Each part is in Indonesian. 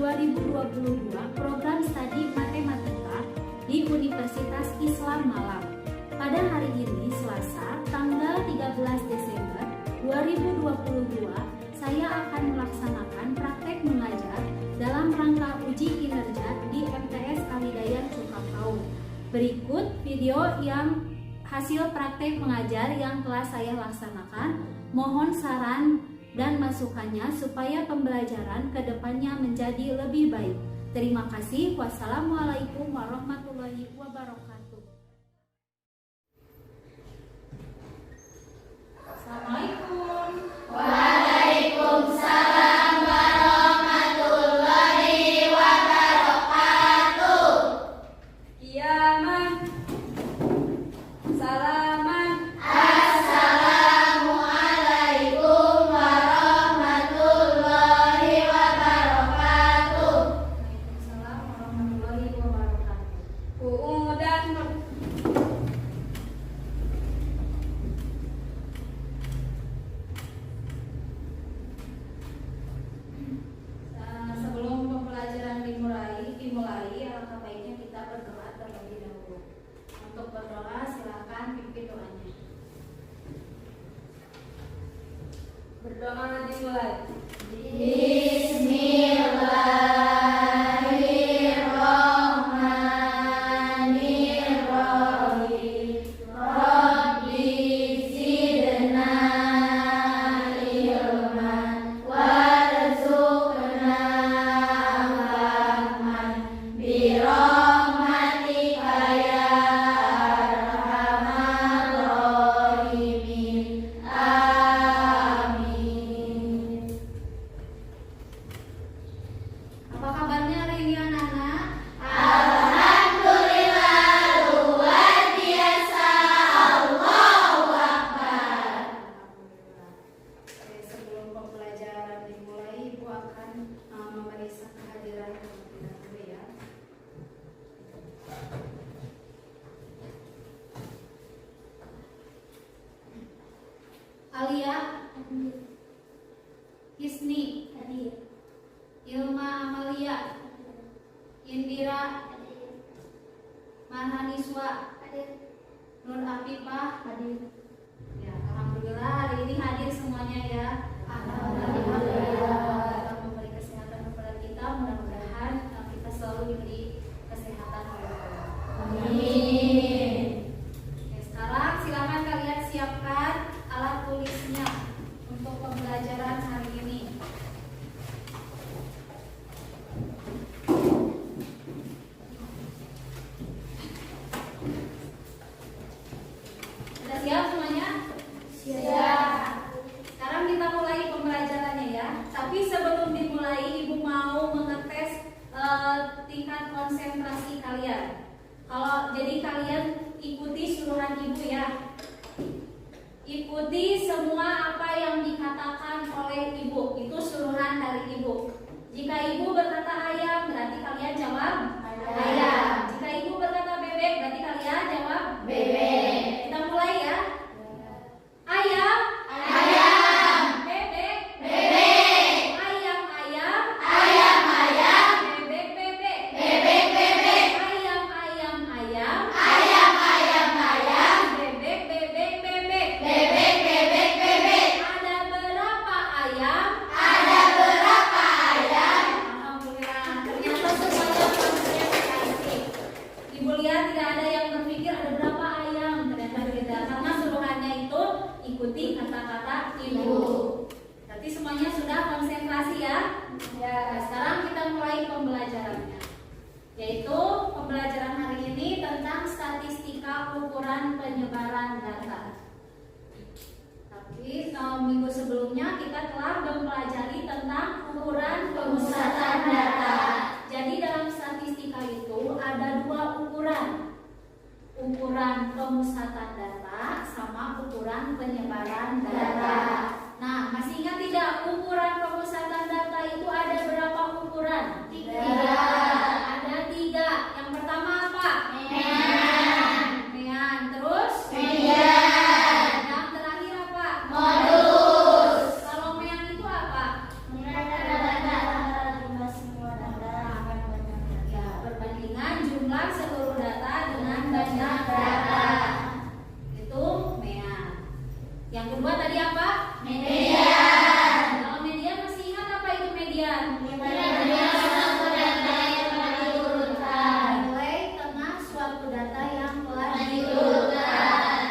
2022 program studi matematika di Universitas Islam Malang. Pada hari ini, Selasa, tanggal 13 Desember 2022, saya akan melaksanakan praktek mengajar dalam rangka uji kinerja di MTS Alhidayah Cukapau. Berikut video yang hasil praktek mengajar yang telah saya laksanakan. Mohon saran dan masukannya supaya pembelajaran ke depannya menjadi lebih baik. Terima kasih. Wassalamualaikum warahmatullahi wabarakatuh. Assalamualaikum. Waalaikumsalam warahmatullahi wabarakatuh. Iya, Man. Salaman. Assalamualaikum warahmatullahi wabarakatuh. Waalaikumsalam warahmatullahi wabarakatuh. Udan. Sebelum pembelajaran dimulai, alangkah baiknya kita berdoa terlebih dahulu. Untuk berdoa, silakan pimpin doanya. Berdoa dimulai. Bismillahirrahmanirrahim. Rabbi zidna ilman warzuqna fahman birahmatika ya arhamar rahimin. Amin. Apa kabarnya hari ini anak-anak? Alhamdulillah luar biasa. Allahu Akbar. Alhamdulillah. Oke, sebelum pembelajaran dimulai, Ibu akan memeriksa kehadiran terlebih dahulu ya. Alia, Hisni, Ilma Amalia, Indira, Marhaniswa, Nur Afifah hadir. Ya, alhamdulillah hari ini hadir semuanya ya. Alhamdulillah. Allah memberi kesehatan kepada kita. Mudah-mudahan kita selalu diberi kesehatan oleh Allah. Amin. Oke, sekarang silakan kalian siapkan alat tulisnya untuk pembelajaran hari ini. Sudah siap semuanya? Siap. Sekarang kita mulai pembelajarannya ya. Tapi sebelum dimulai, Ibu mau mengetes tingkat konsentrasi kalian. Kalau jadi kalian ikuti suruhan Ibu ya. Ikuti semua apa yang dikatakan oleh Ibu. Itu suruhan dari Ibu. Jika Ibu berkata ayam, berarti kalian jawab ayam. Jika Ibu berkata bebek, berarti kalian jawab Bebek. Kita mulai ya. Ayam, Ayam. bebek, Bebek. ayam, ayam, Ayam ayam. bebek, bebek, Bebek bebek. ayam, ayam, ayam, Ayam ayam ayam. bebek, bebek, bebek. Bebek bebek bebek. Ada berapa ayam? Ada berapa ayam? Alhamdulillah, ternyata semuanya manusia cantik. Ibu lihat tidak ada yang berpikir ada berapa ayam, ternyata beda. Karena suruhannya itu ikuti kata-kata Ibu. Berarti semuanya sudah konsentrasi ya. Ya, sekarang kita mulai pembelajarannya. Yaitu pembelajaran hari ini tentang statistika ukuran penyebaran data. Tapi minggu sebelumnya kita telah mempelajari tentang ukuran pemusatan data. Jadi dalam statistika itu ada dua ukuran. Ukuran pemusatan data sama ukuran penyebaran data. Nah, masih ingat tidak ukuran pemusatan data itu ada berapa ukuran? Tiga. Ada tiga. Yang pertama apa? Mean. Mean. Terus? Median. Yang terakhir apa? Modus. Kalau mean itu apa? Rata-rata. jumlah seluruh data dengan banyak data. Itu MEA. Yang kedua tadi apa? Median. Kalau median masih ingat apa itu median? Median suatu data yang telah diurutkan. Nilai tengah suatu data yang telah Diurutkan.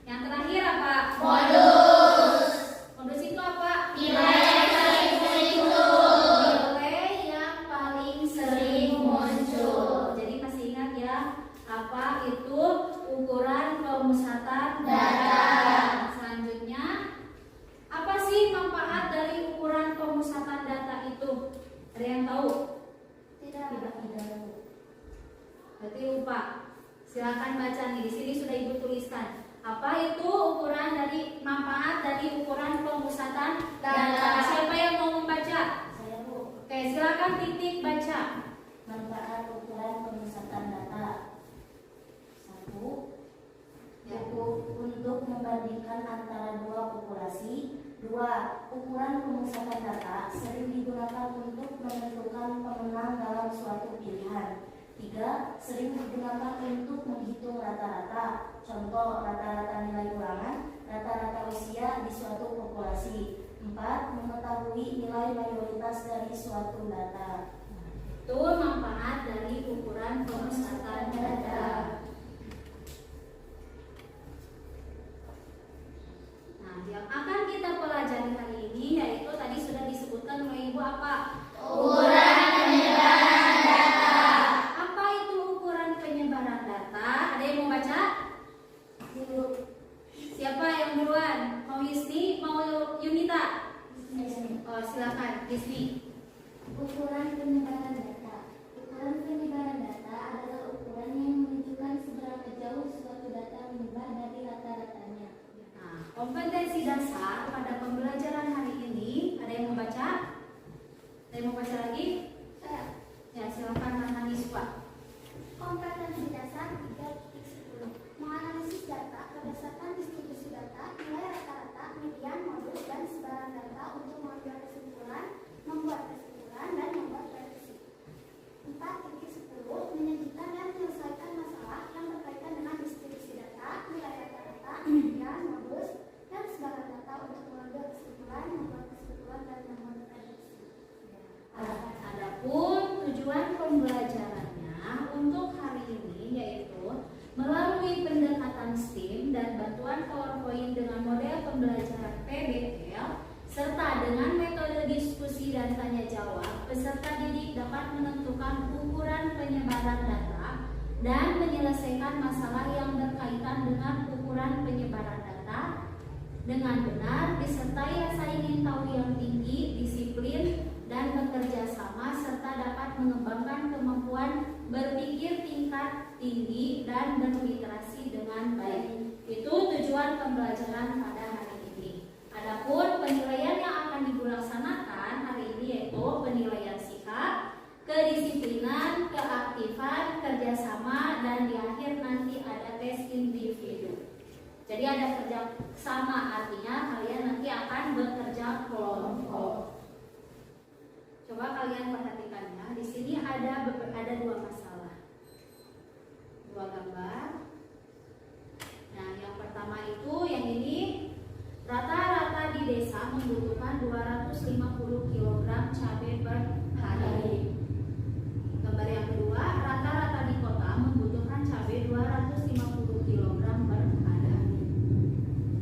Yang terakhir apa? Modus. Modus itu apa? Nilai yang paling muncul. Nilai yang paling sering muncul. Jadi masih ingat ya, apa itu ukuran pemusatan data. Selanjutnya, apa sih manfaat dari ukuran pemusatan data itu? Ada yang tahu? Tidak. Berarti lupa. Silakan baca nih, di sini sudah Ibu tuliskan. Apa itu ukuran dari manfaat dari ukuran pemusatan data? Siapa yang mau membaca? Saya, Bu. Oke, silakan titik baca. Manfaat ukuran pemusatan data. 1. Untuk membandingkan antara dua populasi. 2. Ukuran pemusatan data sering digunakan untuk menentukan pemenang dalam suatu pilihan. 3. Sering digunakan untuk menghitung rata-rata. Contoh, rata-rata nilai ulangan, rata-rata usia di suatu populasi. 4. Mengetahui nilai mayoritas dari suatu data. Itu manfaat dari ukuran pemusatan data. Nah, yang akan kita pelajari hari ini yaitu tadi sudah disebutkan oleh Ibu apa? Ukuran penyebaran data. Apa itu ukuran penyebaran data? Ada yang mau baca? Siapa yang duluan? Mau Yusni? Mau Yunita? Oh, silakan Yusni. Ukuran penyebaran data. Ukuran penyebaran data adalah ukuran yang menunjukkan seberapa jauh suatu data menyebar dari rata-ratanya. Nah, kompetensi dasar pada pembelajaran hari ini, ada yang mau baca? Ada yang mau baca lagi? Ya, silakan Nana Niswa. Kompetensi dasar 3.10. Menganalisis data berdasarkan distribusi data, nilai rata-rata, median, modus, dan sebaran data untuk mengambil kesimpulan, membuat kesimpulan, dan membuat prediksi. 4.10. Menyajikan dan menyelesaikan masalah yang berkaitan dengan distribusi data, nilai rata-rata, median, modus, dan sebaran data untuk mengambil kesimpulan, membuat kesimpulan, dan membuat prediksi. Adapun tujuan pembelajarannya untuk hari ini yaitu melalui pendekatan STEAM dan bantuan PowerPoint dengan model pembelajaran PBL serta dengan metode diskusi dan tanya jawab, peserta didik dapat menentukan ukuran penyebaran data dan menyelesaikan masalah yang berkaitan dengan ukuran penyebaran data dengan benar, disertai rasa ingin tahu yang tinggi, disiplin, dan bekerja sama serta dapat mengembangkan kemampuan berpikir tingkat tinggi dan berliterasi dengan baik. Itu tujuan pembelajaran pada hari ini. Adapun penilaian yang akan dilaksanakan hari ini yaitu penilaian sikap, kedisiplinan, keaktifan, kerjasama, dan di akhir nanti ada tes individu. Jadi ada kerja sama, artinya kalian nanti akan bekerja kelompok. Coba kalian perhatikan ya, di sini ada dua masalah, dua gambar. Nah, yang pertama itu yang ini rata-rata di desa membutuhkan 250 kg cabai per hari. Gambar yang kedua, rata-rata di kota membutuhkan cabai 250 kg per hari.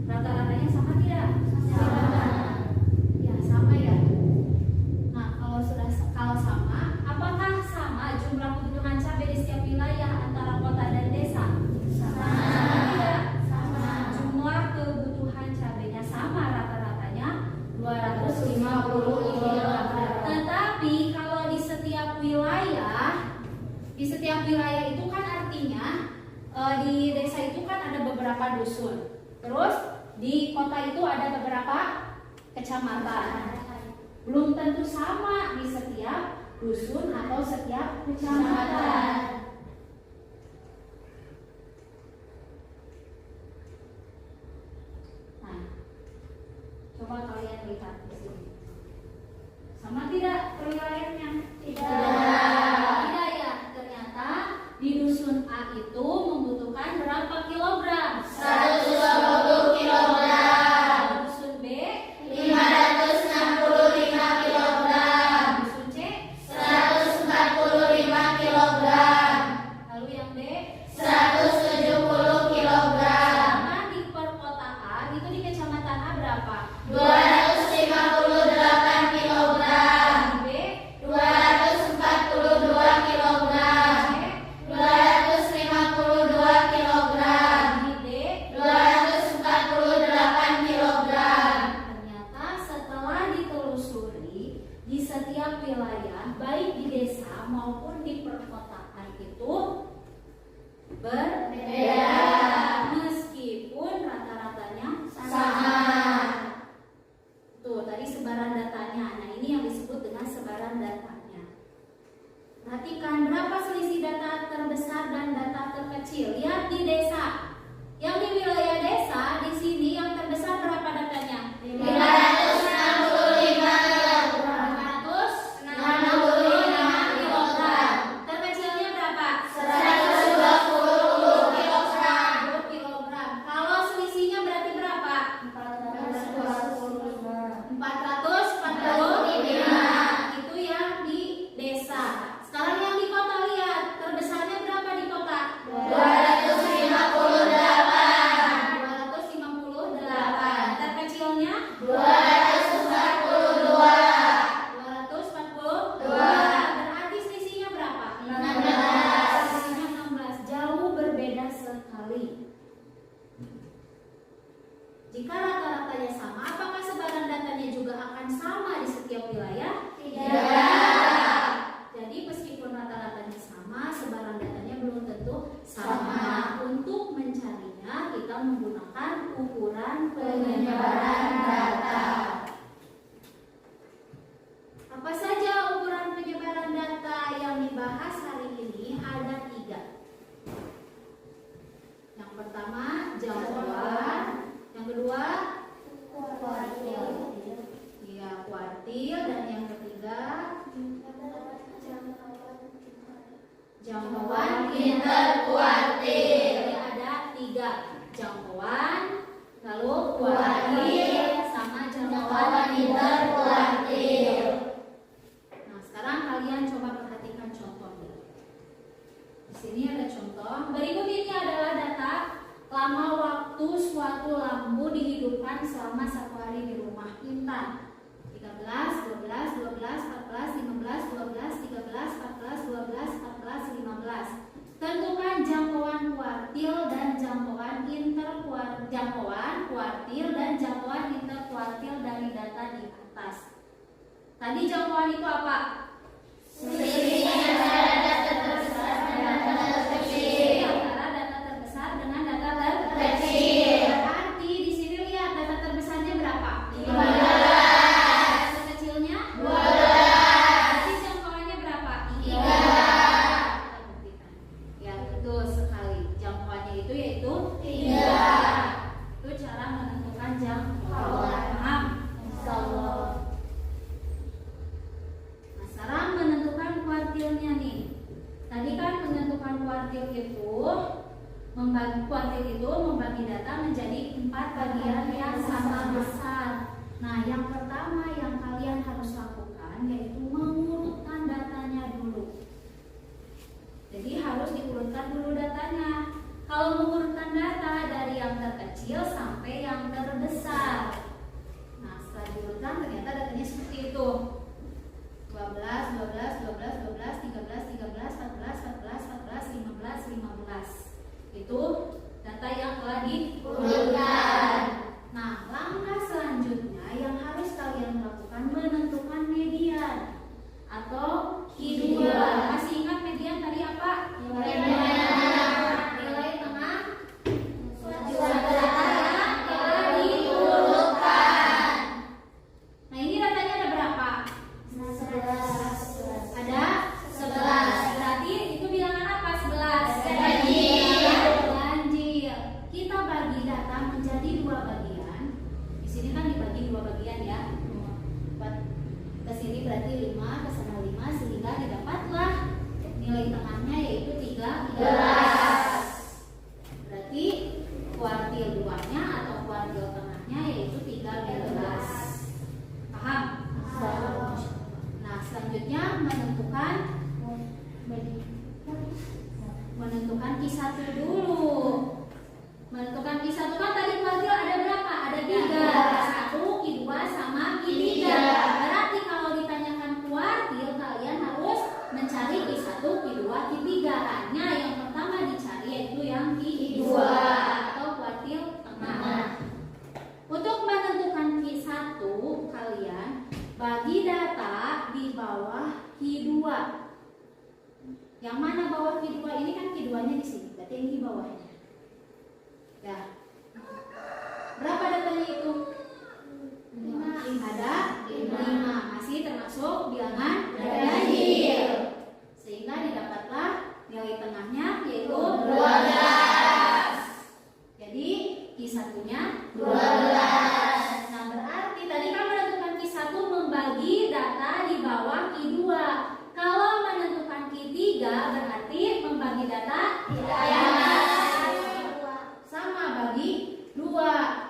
Rata-ratanya sama tidak? Sama. Ya, sama ya. Nah, kalau sama, apakah sama jumlah kebutuhan cabai di setiap wilayah antara kota dan desa? Sama tidak? Sama. Jumlah kebutuhan cabainya sama, rata-ratanya 250 kg. Tetapi kalau di setiap wilayah itu kan artinya di desa itu kan ada beberapa dusun. Terus di kota itu ada beberapa kecamatan. Belum tentu sama di setiap dusun atau setiap kecamatan. Nah, coba kalian lihat di sini. Sama tidak penilaiannya? Tidak. Tidak ya. Ternyata di maupun di perkotaan itu berbeda meskipun rata-ratanya sama. Tuh tadi sebaran datanya. Nah ini yang disebut dengan sebaran datanya. Perhatikan berapa selisih data terbesar dan data terkecil. Lihat di desa. Yang di wilayah desa di sini yang terbesar berapa datanya? 565 kilogram. Terkecilnya berapa? 120 kilogram. Kalau selisihnya berarti berapa? 445. Itu yang di desa. Sekarang yang di kota lihat. Terbesarnya berapa di kota? 258. Terkecilnya? 242. Berarti selisihnya berapa? 16. Selisihnya 16. Jauh berbeda sekali. Jika rata-ratanya sama, apakah sebaran datanya juga akan sama di setiap wilayah? Tidak. Jadi meskipun rata-ratanya sama, sebaran datanya belum tentu sama. Untuk mencarinya, kita menggunakan ukuran penyebaran data. Apa saja ukuran penyebaran data yang dibahas hari ini? Ada 3. Yang pertama, jangkauan. Yang kedua, kuartil. Dan yang ketiga, jangkauan interkuartil. Jadi ada 3, jangkauan, lalu kuartil, sama jangkauan interkuartil. Nah sekarang kalian coba perhatikan contohnya. Di sini ada contoh. Berikut ini adalah data lama waktu suatu lampu dihidupkan selama 1 hari di rumah Intan. 13, 12, 12, 14, 15, 12, 13, 14, 12, 14, 15. Tentukan jangkauan kuartil dan jangkauan interkuartil dari data di atas. Tadi jangkauan itu apa? Selisih antara data terbesar dengan data terkecil. Berarti di sini lihat data terbesarnya berapa? 15. Terkecilnya 12. Berarti jangkauannya berapa? 3. Kita buktikan. Ya betul sekali. Jangkauannya itu yaitu 3. Itu cara menentukan jangkauan. Paham? Insyaallah. Nah, sekarang menentukan kuartilnya nih. Tadi kan menentukan kuartil itu membagi data menjadi 4 bagian yang sama besar. Nah, yang pertama yang kalian harus lakukan yaitu mengurutkan datanya dulu. Jadi harus diurutkan dulu datanya. Kalau mengurutkan data dari yang terkecil sampai yang terbesar. Nah, setelah diurutkan ternyata datanya seperti itu. 12, 12, 12, 12, 13, 13, 14, 14, 14, 15, 15. Itu data yang telah diurutkan. Nah, langkah selanjutnya yang harus kalian lakukan menentukan median atau Q2. Masih ingat median tadi apa? Nilai tengah data yang telah diurutkan. Nah, ini datanya ada berapa? 11. Ada 11. Berarti itu bilangan apa? 11. Ganjil. Kita bagi data menjadi 2 bagian. Di sini kan dibagi 2 bagian ya. Ke sini berarti 5, ke sana 5 sehingga didapatlah nilai tengahnya yaitu 13. Berarti kuartil 2-nya atau kuartil tengahnya yaitu 13. Paham? Nah, selanjutnya menentukan Q1 dulu. Menentukan Q1 kan tadi kuartil ada berapa? Ada 3. 1, Q2 sama Q3. Berarti kalau ditanyakan kuartil kalian harus mencari Q1, Q2, Q3. Hanya yang pertama dicari yaitu yang Q2 atau kuartil tengah. Untuk menentukan Q1 kalian bagi data di bawah Q2. Yang mana bawah Q2? Ini kan Q2-nya di sini, berarti ini bawahnya. Ya. Berapa datanya itu? 5. Ada 5. Masih termasuk bilangan ganjil. Sehingga didapatlah nilai tengahnya yaitu 12. Jadi Q1-nya 12. Nah, berarti tadi kan menentukan Q1 membagi data di bawah Q2. Kalau menentukan Q3 berarti membagi data sama bagi 2.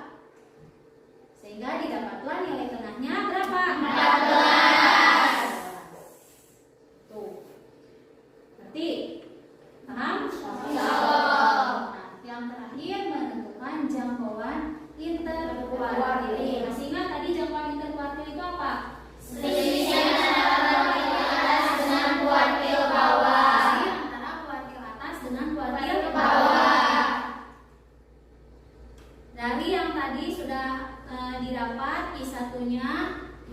Sehingga didapatlah nilai tengahnya berapa? 14. Tuh. Berarti paham? Nah, yang terakhir menentukan jangkauan interkuartil. Masih ingat tadi jangkauan interkuartil itu apa? Selisih antara kuartil atas dengan kuartil bawah. Selisih antara kuartil atas dengan kuartil bawah. Dari yang tadi sudah didapat Q1-nya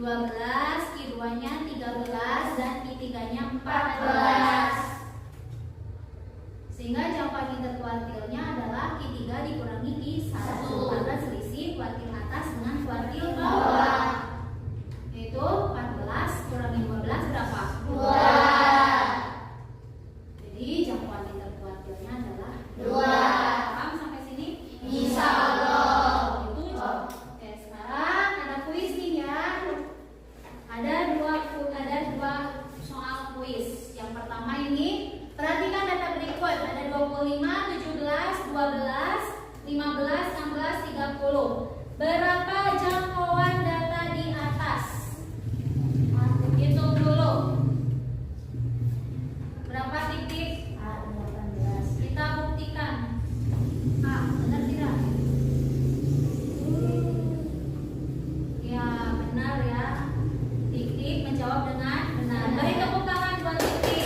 12, Q2-nya 13, dan Q3-nya 14. Sehingga jangkauan interkuartilnya adalah Q3 dikurangi Q1 karena selisih kuartil atas dengan kuartil bawah. Yaitu 14 kurangi 15 berapa? 2. Jadi jangkauan interkuartilnya adalah 2. Paham sampai sini? Insya Allah. Oke, sekarang ada kuis nih ya. Ada dua soal kuis. Yang pertama ini, perhatikan data berikut. Ada 25, 17, 12, 15, 16, 30. Berapa jangkauan data di atas? Hitung dulu. Berapa titik? 18. Kita buktikan. Benar tidak? Ya, benar ya. Tik-tik menjawab dengan benar. Beri tepuk tangan buat Tik-tik.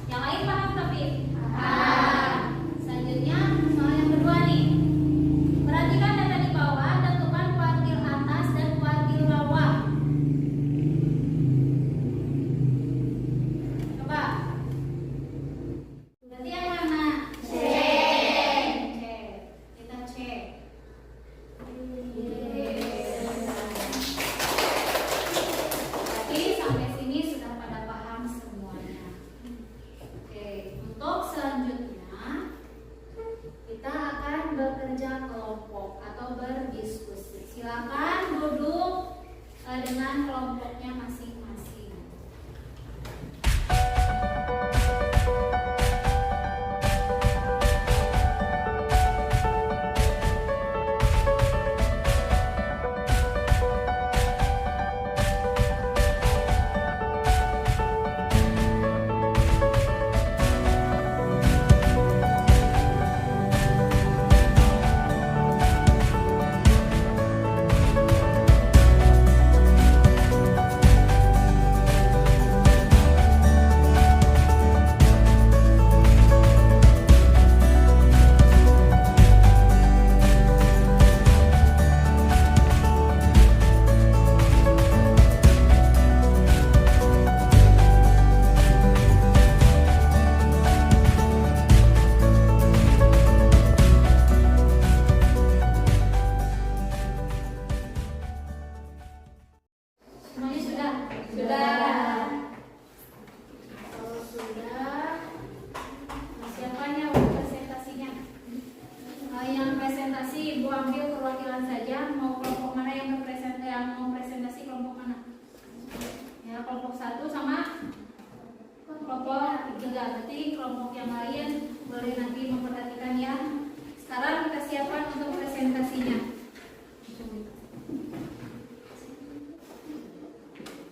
Yang lain paham tapi? Selanjutnya soal yang kedua nih. Perhatikan data di bawah, tentukan kuartil atas dan kuartil bawah. Coba. Berarti yang mana? Cek. Kita cek. Berarti sampai sini sudah pada paham semuanya. Oke, untuk selanjutnya kita akan bekerja kelompok atau berdiskusi. Silakan duduk dengan kelompoknya masing-masing. Semuanya sudah? Sudah. Kalau sudah, siapanya untuk presentasinya? Yang presentasi Ibu ambil perwakilan saja. Mau kelompok mana yang berpresentasi? Yang mau presentasi kelompok mana? Ya, kelompok 1 sama kelompok 3. Berarti kelompok yang lain boleh nanti memperhatikan ya. Sekarang kita siapkan untuk presentasinya.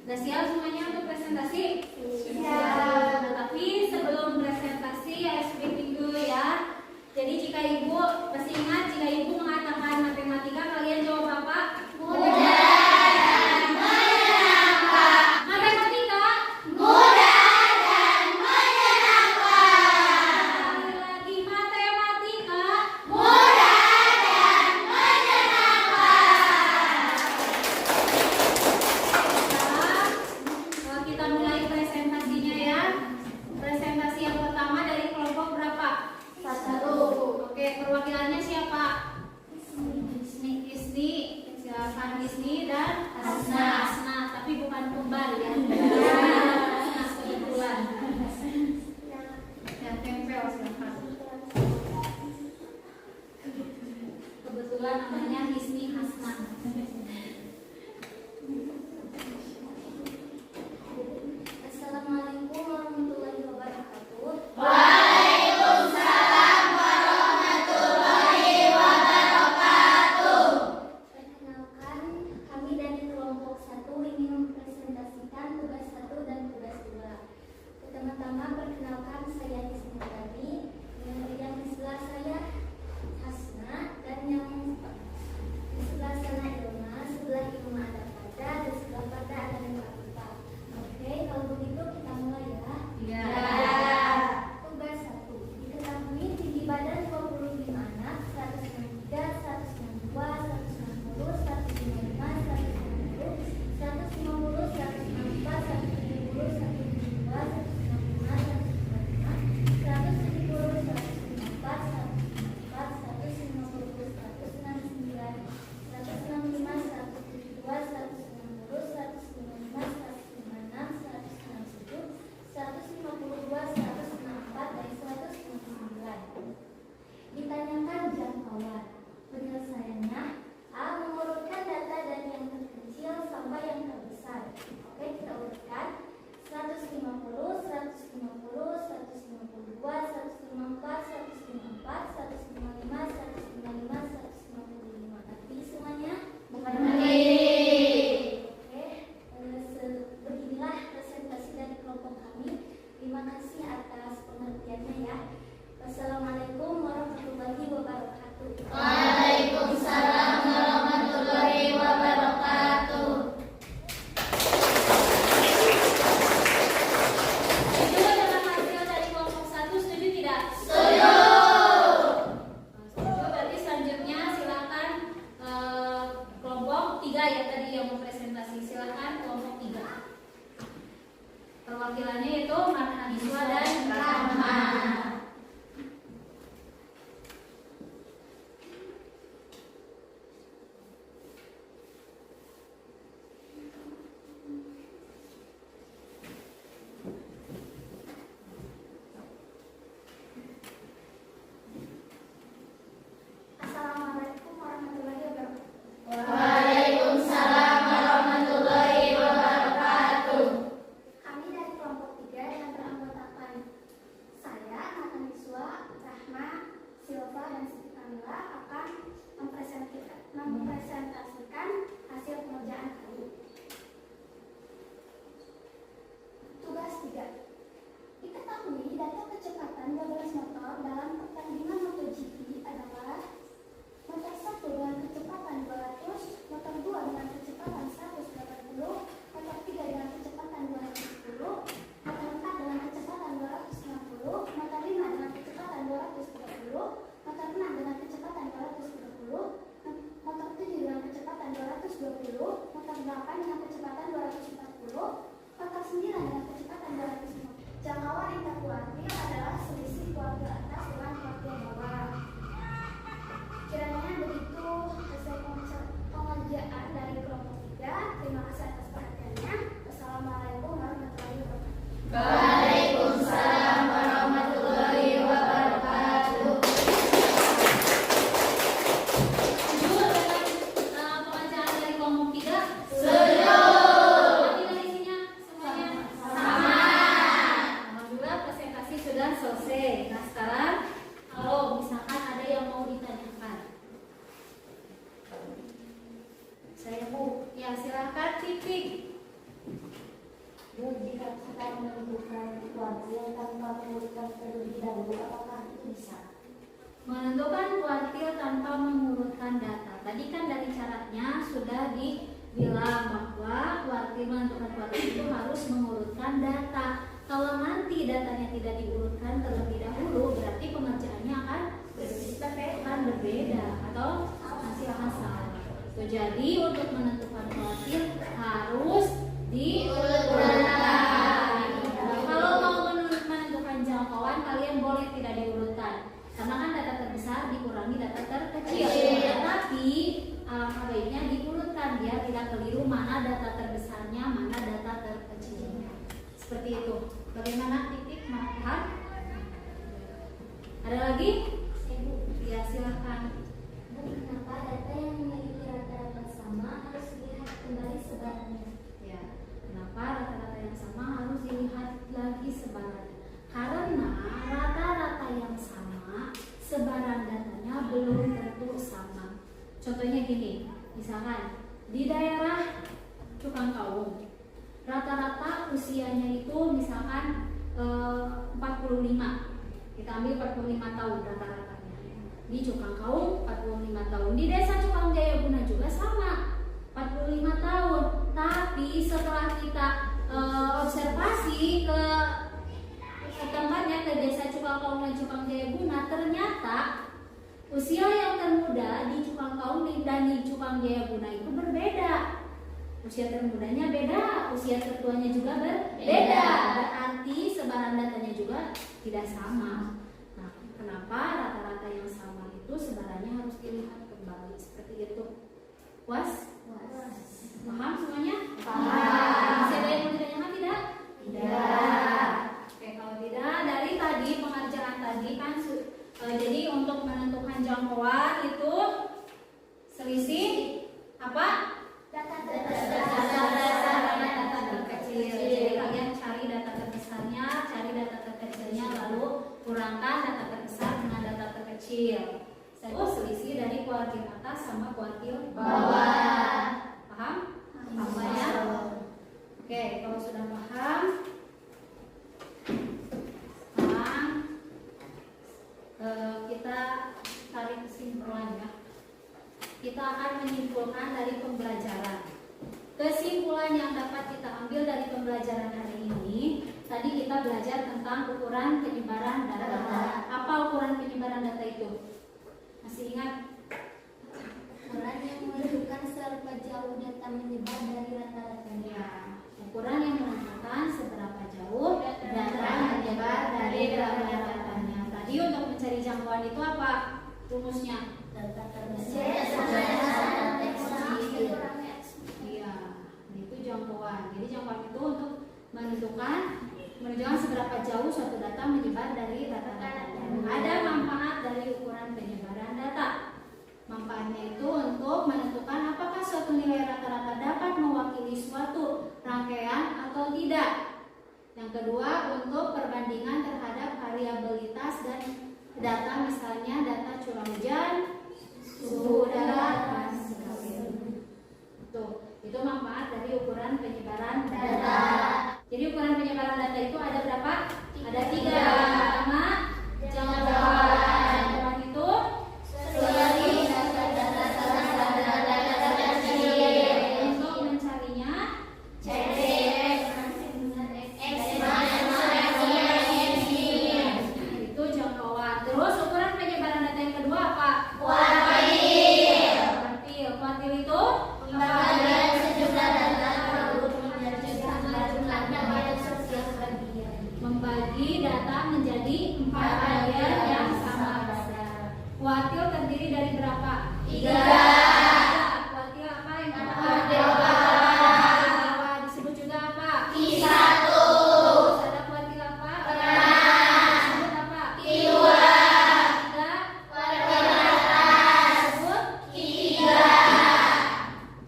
Sudah siap semuanya untuk presentasi? Siap. Tetapi sebelum presentasi harus briefing dulu ya. Jadi jika Ibu masih ingat, jika Ibu mengatakan matematika, kalian jawab apa? Mudah. Matematika? Mudah dan menyenangkan. Sekali lagi, matematika? Mudah dan menyenangkan. Sekarang kita mulai presentasi 155, 155, 155. Tapi semuanya Mengerti. Oke, beginilah presentasi dari kelompok kami. Terima kasih atas pengertiannya ya. Wassalamualaikum warahmatullahi wabarakatuh. Waalaikumsalam warahmatullahi wabarakatuh. Itu adalah hasil dari kelompok 1, setuju tidak? Setuju. Setuju, berarti selanjutnya silakan kelompok 3 ya tadi yang mau presentasi. Silakan kelompok 3. Perwakilannya itu Marhaniswa dan Rahma. Assalamualaikum warahmatullahi wabarakatuh. Waalaikumsalam warahmatullahi wabarakatuh. Kami dari kelompok 3 yang beranggotakan saya, Marhaniswa, Rahma, Silva, dan Siti Kamila akan mempresentasikan hasil pengerjaan kami. Tugas 3. Diketahui data kecepatan 12 motor dalam pertandingan MotoGP adalah motor 1 dengan kecepatan 200, motor 2 dengan kecepatan 180, motor 3 dengan kecepatan 210, motor 4 dengan kecepatan 260, motor 5 dengan kecepatan 230, motor 6 dengan kecepatan 230, motor 7 dengan kecepatan 220, motor 8 dengan kecepatan 240, motor 9 dengan kecepatan 250. Jangkauan interkuartil adalah selisih kuartil atas dengan kuartil bawah. Kiranya begitu hasil pengerjaan dari kelompok 3. Terima kasih atas perhatiannya. Wassalamualaikum warahmatullahi wabarakatuh. Waalaikumsalam warahmatullahi wabarakatuh. Setuju dengan pengerjaan dari kelompok 3? Setuju. Perhatikan isinya semuanya. Sama. Alhamdulillah presentasi sudah selesai. Nah sekarang kalau misalkan ada yang mau ditanyakan, Saya Bu, ya silahkan titik. Bu, jika kita menentukan kuartil tanpa mengurutkan terlebih dahulu, apakah itu bisa? Menentukan kuartil tanpa mengurutkan data. Tadi kan dari syaratnya sudah dibilang bahwa kuartil menentukan kuartil itu harus mengurutkan data. Kalau nanti datanya tidak diurutkan terlebih dahulu, berarti pengerjaannya akan berbeda atau hasil akan salah. Jadi untuk menentukan kuartil harus diurutkan. Kalau mau menentukan jangkauan, kalian boleh tidak diurutkan, karena kan data terbesar dikurangi data terkecil. Tetapi baiknya diurutkan biar tidak keliru mana data terbesarnya, mana data terkecilnya. Seperti itu. Bagaimana titik Marhan? Ada lagi? Ya silahkan. Bu, kenapa data yang memiliki rata-rata sama harus dilihat kembali sebarannya? Ya, kenapa rata-rata yang sama harus dilihat lagi sebarannya? Karena rata-rata yang sama, sebaran datanya belum tentu sama. Contohnya gini, misalkan di daerah Cukang Kaung, rata-rata usianya itu misalkan 45. Kita ambil 45 tahun rata-ratanya. Di Cukang Kaung 45 tahun. Di desa Cukang Jayaguna juga sama, 45 tahun. Tapi setelah kita observasi ke tempatnya, ke desa Cukang Kaung dan Cukang Jayaguna, ternyata usia yang termuda di Cukang Kaung dan di Cukang Jayaguna itu berbeda. Usia termudanya beda, usia tertuanya juga berbeda. Berarti sebaran datanya juga tidak sama. Nah, kenapa rata-rata yang sama itu sebarannya harus dilihat kembali seperti itu? Puas? Paham semuanya? Paham. Masih ada yang mau ditanyakan tidak? Tidak. Oke, kalau tidak, dari tadi pengerjaan tadi kan jadi untuk menentukan jangkauan itu selisih apa? Data Data terkecil. Jadi kalian cari data terbesarnya, cari data terkecilnya, lalu kurangkan data terbesar dengan data terkecil. kecil. Selisih dari kuartil atas sama kuartil bawah. Paham? Paham ya? Oke, kalau sudah paham, sekarang kita tarik kesimpulan ya. Kita akan menyimpulkan dari pembelajaran. Kesimpulan yang dapat kita ambil dari pembelajaran hari ini, tadi kita belajar tentang ukuran penyebaran data. Apa ukuran penyebaran data itu? Masih ingat? Ukuran yang menentukan seberapa jauh data menyebar dari rata-ratanya. Ya, ukuran yang menentukan seberapa jauh data menyebar dari rata-ratanya. Tadi untuk mencari jangkauan itu apa rumusnya? Data Iya, itu jangkauan. Jadi jangkauan itu untuk menentukan seberapa jauh suatu data menyebar dari rata-ratanya. Ada manfaat dari ukuran penyebaran data. Manfaatnya itu untuk menentukan apakah suatu nilai rata-rata dapat mewakili suatu rangkaian atau tidak. Yang kedua, untuk perbandingan terhadap variabilitas dan data, misalnya data curah hujan, suhu udara, dan sebagainya. Itu manfaat dari ukuran penyebaran data. Jadi ukuran penyebaran data itu ada berapa? Ada 3. Pertama, jangkauan. Jangkauan itu untuk mencarinya itu jangkauan. Terus ukuran penyebaran data yang kedua apa? Kuartil. Kuartil itu pembagian sejumlah data menjadi jumlahnya pada setiap bagian. Membagi data menjadi 4 bagian yang sama besar. Kuartil terdiri dari berapa? 3. Kuartil apa yang kuartil bawah disebut juga apa? Q1. Terus ada kuartil apa? Disebut apa? Q2. 3 kuartil atas disebut Q3.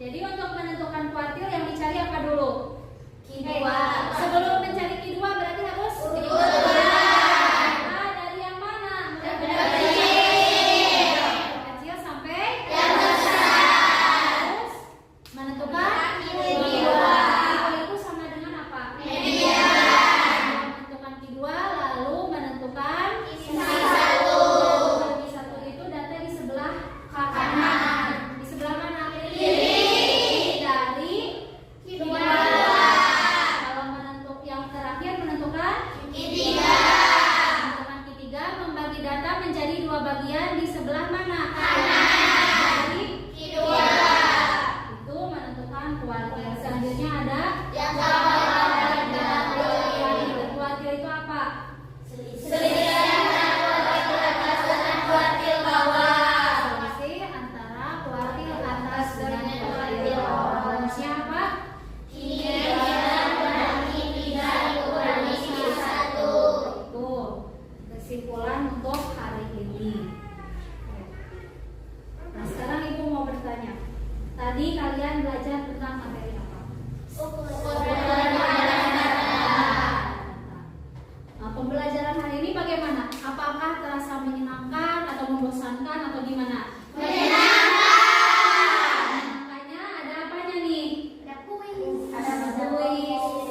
Jadi untuk menentukan kuartil yang dicari apa dulu? Q2. Sebelum mencari Q2 berarti harus dari yang mana? Kecil sampai yang besar. Terus menentukan Q2 itu sama dengan apa? Menentukan Q2 lalu menentukan Q1. Q1 itu data di sebelah kanan. Di sebelah mana? Kiri dari Q2. Kalau yang terakhir menentukan Q3. Menentukan Q3 membagi data menjadi 2 bagian di sebelah mana? Kanan. Dari Q2. Itu menentukan kuartil. Selanjutnya ada kuartil itu apa? Selisih antara kuartil atas dengan kuartil bawah. Selisih antara kuartil atas dengan kuartil bawah. Rumusnya apa? Itu kesimpulan untuk hari ini. Nah, sekarang Ibu mau bertanya. Tadi kalian belajar tentang materi apa? Nah, pembelajaran hari ini bagaimana? Apakah terasa menyenangkan atau membosankan atau gimana? Menyenangkannya ada apanya nih? Ada kuis,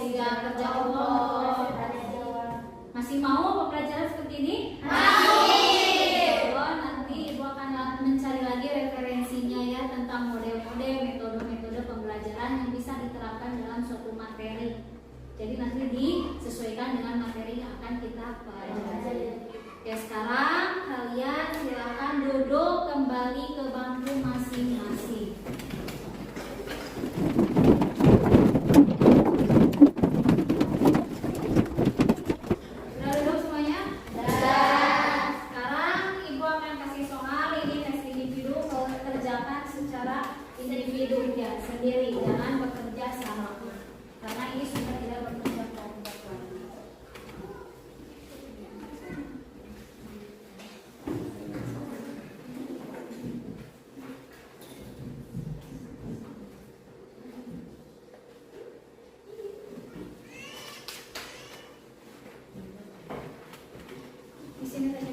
tiga kerja kelompok. Masih mau pembelajaran seperti ini? Oh, nanti Ibu akan mencari lagi referensinya ya tentang model-model, metode-metode pembelajaran yang bisa diterapkan dalam suatu materi. Jadi nanti disesuaikan dengan materi yang akan kita pelajari. Oke, sekarang kalian silakan duduk kembali ke bangku masing-masing. Sudah duduk semuanya? Sekarang Ibu akan kasih soal, ini tes individu, kerjakan secara individu ya, sendiri, jangan bekerja sama. Karena ini sudah tidak bekerja kelompok lagi. Di sini saja.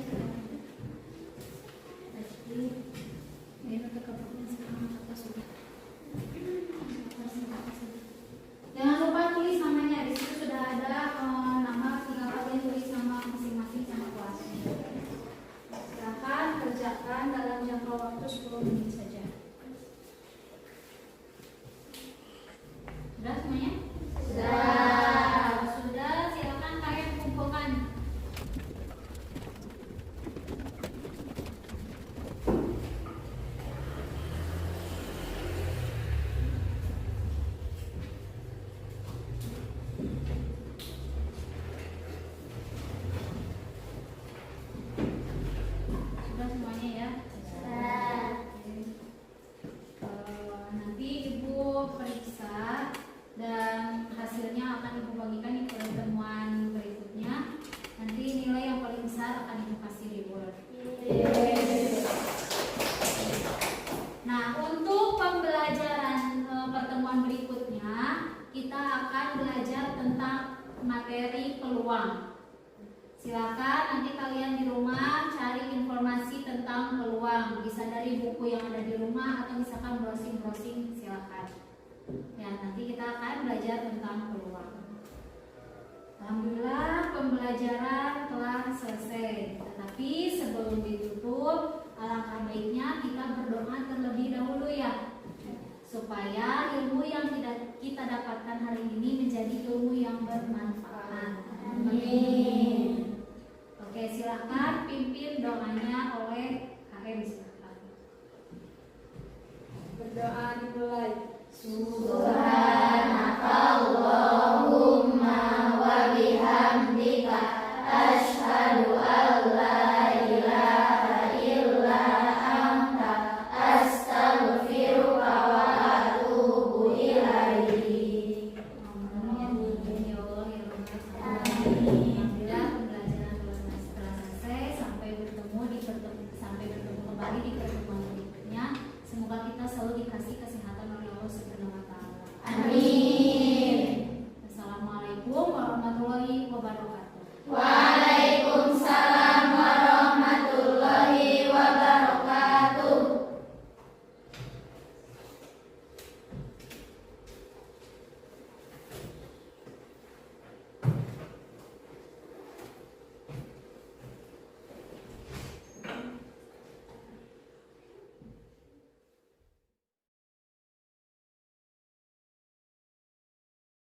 materi peluang. Silakan nanti kalian di rumah cari informasi tentang peluang, bisa dari buku yang ada di rumah atau misalkan browsing-browsing, silakan. Ya, nanti kita akan belajar tentang peluang. Alhamdulillah pembelajaran telah selesai. Tetapi sebelum ditutup, alangkah baiknya kita berdoa terlebih dahulu ya, supaya ilmu yang kita dapatkan hari ini menjadi ilmu yang bermanfaat. Amin. Oke, silakan pimpin doanya oleh KM. Silakan. Berdoa dimulai. Subhanallah.